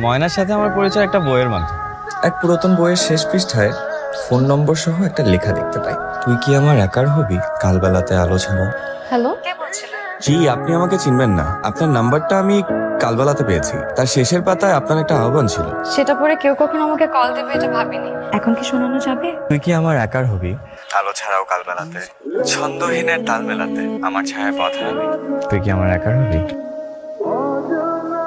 ময়নার সাথে আমার পরিচয় একটা বইয়ের মাধ্যমে। এক পুরাতন বইয়ের শেষ পৃষ্ঠায় ফোন নম্বর সহ একটা লেখা দেখতে পাই, তুই কি আমার একার হবি কালবেলাতে আলো ছাড়া। হ্যালো, কে বলছিলেন? জি, আপনি আমাকে চিনবেন না। আপনার নাম্বারটা আমি কালবেলাতে পেয়েছি। তার শেষের পাতায় আপনার একটা আহ্বান ছিল। সেটা পরে কেউ কখনো আমাকে কল দেবে এটা ভাবিনি। এখন কি শোনানো যাবে? তুই কি আমার একার হবি আলো ছাড়াও কালবেলাতে, ছন্দহীনের তাল মেলাতে আমার ছায়া পথ হারাবি। তুই কি আমার একার হবি?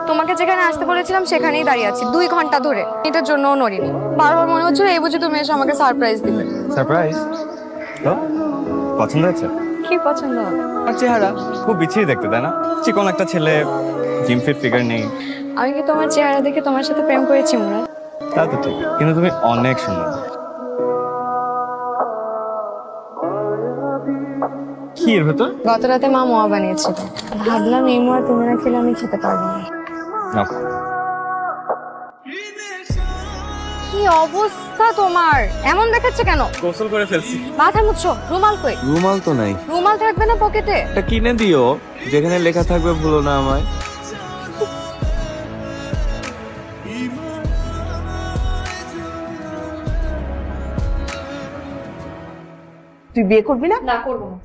তোমাকে যেখানে আসতে বলেছিলাম সেখানেই দাঁড়িয়ে আছি 2 ঘন্টা ধরে, এটার জন্যও নড়িনি। বারবার মনে হচ্ছিল এই বুঝি তুমি এসে আমাকে সারপ্রাইজ দিবে। সারপ্রাইজ? তো পছন্দ হয়েছে? কি পছন্দ হবে? আর চেহারা খুব বিচ্ছিরি দেখতে, তাই না? চিকন একটা ছেলে, জিম ফিট ফিগার নেই। আমি কি তোমার চেহারা দেখে তোমার সাথে প্রেম করেছি মুরাদ? তা তো ঠিক, কিন্তু তুমি অনেক সুন্দর। কি এর ভেতর? গত রাতে মা মোয়া বানিয়েছিল, ভাবলাম এই মোয়া তুমি না খেলে আমি খেতে পারবো না। কি অবস্থা তোমার? এমন দেখাচ্ছে কেন? গোসল করে ফেলছি। মাথা মুছছো? রুমাল কই? রুমাল তো নাই। রুমাল থাকবে না পকেটে? এটা কিনে দিও, যেখানে লেখা থাকবে ভুলো না আমায়। তুই বিয়ে করবি না? না, করবো না।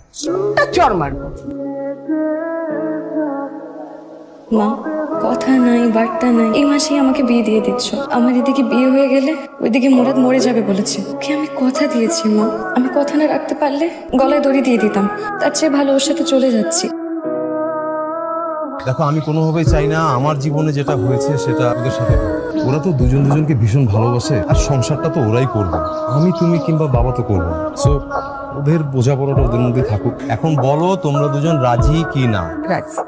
চর মারবো। মা, কথা নাই বার্তা নাই, এই মাসেই আমাকে বিয়ে দিয়ে দিচ্ছ। আমার এদিকে বিয়ে হয়ে গেলে ওইদিকে মুরাদ মরে যাবে বলেছে। ওকে আমি কথা দিয়েছি মা, আমি কথা না রাখতে পারলে গলায় দড়ি দিয়ে দিতাম। তার চেয়ে ভালো ওর সাথে চলে যাচ্ছি। দেখো, আমি কোনোভাবেই চাই না আমার জীবনে যেটা হয়েছে সেটা ওদের সাথে হোক। ওরা তো দুজন দুজনকে ভীষণ ভালোবাসে, আর সংসারটা তো ওরাই করবে, আমি তুমি কিংবা বাবা তো করবো। সো ওদের বোঝাপড়াটা ওদের মধ্যে থাকুক। এখন বলো তোমরা দুজন রাজি কি না? রাজি।